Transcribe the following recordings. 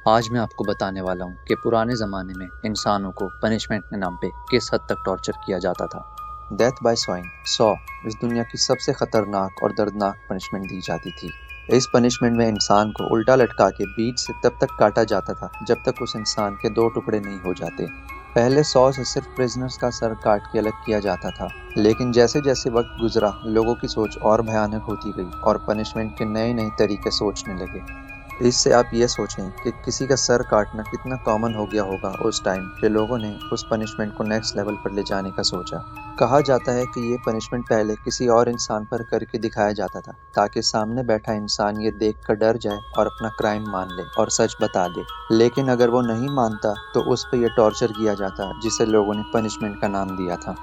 आज मैं आपको बताने वाला हूँ कि पुराने ज़माने में इंसानों को पनिशमेंट के नाम पे किस हद तक टॉर्चर किया जाता था। डेथ बाय सॉइंग इस दुनिया की सबसे खतरनाक और दर्दनाक पनिशमेंट दी जाती थी। इस पनिशमेंट में इंसान को उल्टा लटका के बीच से तब तक काटा जाता था जब तक उस इंसान के दो टुकड़े नहीं हो जाते। पहले से सिर्फ प्रिजनर्स का सर काट के अलग किया जाता था, लेकिन जैसे जैसे वक्त गुजरा लोगों की सोच और भयानक होती गई और पनिशमेंट के नए नए तरीके सोचने लगे। इससे आप ये सोचें कि किसी का सर काटना कितना कॉमन हो गया होगा उस टाइम कि लोगों ने उस पनिशमेंट को नेक्स्ट लेवल पर ले जाने का सोचा। कहा जाता है कि ये पनिशमेंट पहले किसी और इंसान पर करके दिखाया जाता था ताकि सामने बैठा इंसान ये देख कर डर जाए और अपना क्राइम मान ले और सच बता दे। लेकिन अगर वो नहीं मानता तो उस पर यह टॉर्चर किया जाता जिसे लोगों ने पनिशमेंट का नाम दिया था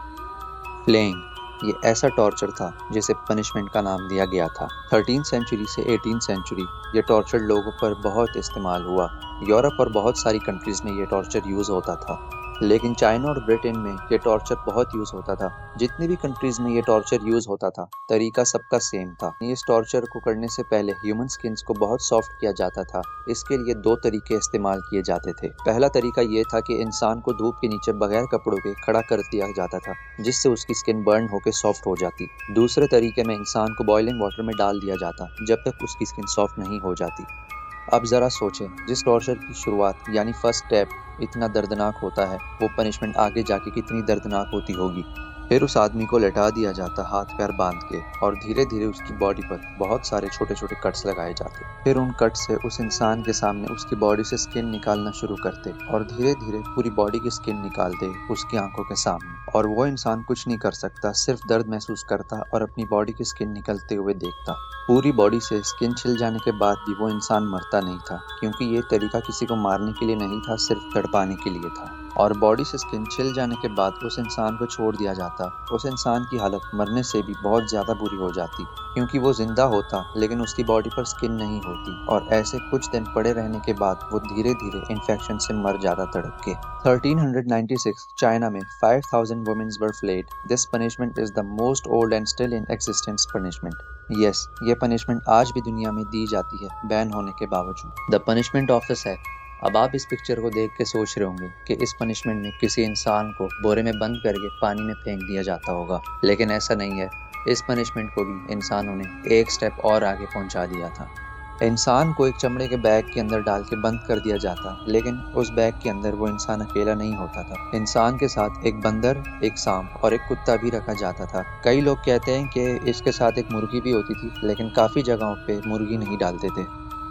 फ्लेइंग। ये ऐसा टॉर्चर था जिसे पनिशमेंट का नाम दिया गया था। 13th सेंचुरी से 18th सेंचुरी ये टॉर्चर लोगों पर बहुत इस्तेमाल हुआ। यूरोप और बहुत सारी कंट्रीज में ये टॉर्चर यूज़ होता था, लेकिन चाइना और ब्रिटेन में ये टॉर्चर बहुत यूज़ होता था। जितनी भी कंट्रीज में ये टॉर्चर यूज़ होता था तरीका सबका सेम था। इस टॉर्चर को करने से पहले ह्यूमन स्किन्स को बहुत सॉफ्ट किया जाता था। इसके लिए दो तरीके इस्तेमाल किए जाते थे। पहला तरीका ये था कि इंसान को धूप के नीचे बगैर कपड़ों के खड़ा कर दिया जाता था जिससे उसकी स्किन बर्न होकर सॉफ्ट हो जाती। दूसरे तरीके में इंसान को बॉइलिंग वाटर में डाल दिया जाता जब तक उसकी स्किन सॉफ्ट नहीं हो जाती। अब ज़रा सोचें, जिस टॉर्चर की शुरुआत यानी फर्स्ट स्टेप इतना दर्दनाक होता है, वो पनिशमेंट आगे जाके कितनी दर्दनाक होती होगी। फिर उस आदमी को लटा दिया जाता हाथ पैर बांध के और धीरे धीरे उसकी बॉडी पर बहुत सारे छोटे छोटे कट्स लगाए जाते। फिर उन कट से उस इंसान के सामने उसकी बॉडी से स्किन निकालना शुरू करते और धीरे धीरे पूरी बॉडी की स्किन निकालते उसकी आंखों के सामने। और वो इंसान कुछ नहीं कर सकता, सिर्फ दर्द महसूस करता और अपनी बॉडी की स्किन निकलते हुए देखता। पूरी बॉडी से स्किन छिल जाने के बाद भी वो इंसान मरता नहीं था, क्योंकि ये तरीका किसी को मारने के लिए नहीं था, सिर्फ तड़पाने के लिए था। और बॉडी से स्किन छिल जाने के बाद उस इंसान को छोड़ दिया जाता। उस इंसान की हालत मरने से भी बहुत ज़्यादा बुरी हो जाती, क्योंकि वो जिंदा होता लेकिन उसकी बॉडी पर स्किन नहीं होती और ऐसे कुछ दिन पड़े रहने के बाद वो धीरे धीरे इन्फेक्शन से मर जाता तड़प के। 1396 चाइना में 5000 women were fled. This punishment is the most old and still in existence punishment. Yes, ये पनिशमेंट आज भी दुनिया में दी जाती है बैन होने के बावजूद। The punishment of the sack. अब आप इस पिक्चर को देख के सोच रहे होंगे कि इस पनिशमेंट में किसी इंसान को बोरे में बंद करके पानी में फेंक दिया जाता होगा, लेकिन ऐसा नहीं है। इस पनिशमेंट को भी इंसानों ने एक स्टेप और आगे पहुंचा दिया था। इंसान को एक चमड़े के बैग के अंदर डाल के बंद कर दिया जाता, लेकिन उस बैग के अंदर वो इंसान अकेला नहीं होता था। इंसान के साथ एक बंदर, एक सांप और एक कुत्ता भी रखा जाता था। कई लोग कहते हैं कि इसके साथ एक मुर्गी भी होती थी, लेकिन काफ़ी जगहों पे मुर्गी नहीं डालते थे।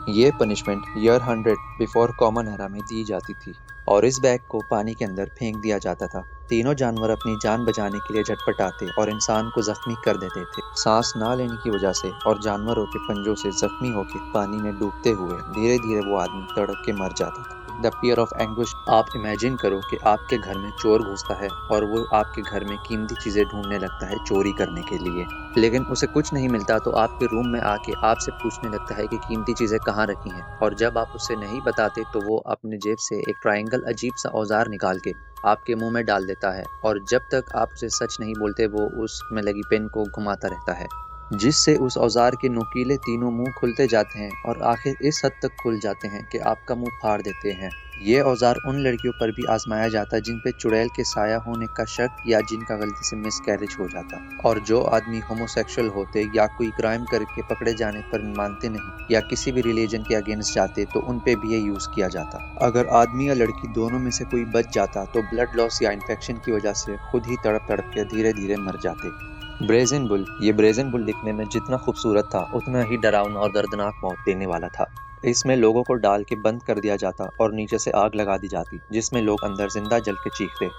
ये punishment year 100 before common era में दी जाती थी और इस बैग को पानी के अंदर फेंक दिया जाता था। तीनों जानवर अपनी जान बचाने के लिए झटपटाते और इंसान को जख्मी कर देते थे। सांस ना लेने की वजह से और जानवरों के पंजों से जख्मी होकर पानी में डूबते हुए धीरे धीरे वो आदमी तड़प के मर जाता था। The pear of anguish. आप इमेजिन करो कि आपके घर में चोर घुसता है और वो आपके घर में कीमती चीज़ें ढूंढने लगता है चोरी करने के लिए, लेकिन उसे कुछ नहीं मिलता तो आपके रूम में आके आपसे पूछने लगता है कि कीमती चीज़ें कहाँ रखी हैं। और जब आप उसे नहीं बताते तो वो अपने जेब से एक ट्रायंगल अजीब सा औजार निकाल के आपके मुंह में डाल देता है और जब तक आप उसे सच नहीं बोलते वो उसमें लगी पेन को घुमाता रहता है, जिससे उस औजार के नुकीले तीनों मुंह खुलते जाते हैं और आखिर इस हद तक खुल जाते हैं कि आपका मुंह फाड़ देते हैं। ये औजार उन लड़कियों पर भी आजमाया जाता है जिन पे चुड़ैल के साया होने का शक या जिनका गलती से मिसकैरेज हो जाता, और जो आदमी होमोसेक्सुअल होते या कोई क्राइम करके पकड़े जाने पर मानते नहीं या किसी भी रिलीजन के अगेंस्ट जाते तो उन पे भी ये यूज किया जाता। अगर आदमी या लड़की दोनों में से कोई बच जाता तो ब्लड लॉस या इन्फेक्शन की वजह से खुद ही तड़प तड़प के धीरे धीरे मर जाते। Brazen bull. ये ब्रेजन बुल दिखने में जितना खूबसूरत था उतना ही डरावना और दर्दनाक मौत देने वाला था। इसमें लोगों को डाल के बंद कर दिया जाता और नीचे से आग लगा दी जाती जिसमें लोग अंदर जिंदा जल के चीखते,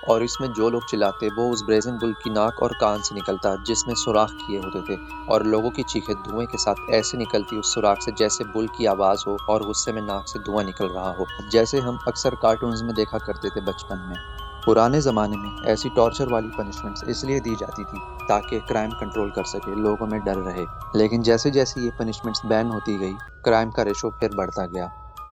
और इसमें जो लोग चिल्लाते वो उस ब्रेजन बुल की नाक और कान से निकलता जिसमें सुराख किए होते थे, और लोगों की चीखें धुएं के साथ ऐसे निकलती उस सुराख से जैसे बुल की आवाज़ हो और गुस्से में नाक से धुआं निकल रहा हो, जैसे हम अक्सर कार्टून्स में देखा करते थे बचपन में। पुराने ज़माने में ऐसी टॉर्चर वाली पनिशमेंट्स इसलिए दी जाती थी ताकि क्राइम कंट्रोल कर सके, लोगों में डर रहे। लेकिन जैसे जैसे ये पनिशमेंट्स बैन होती गई क्राइम का रेशो फिर बढ़ता गया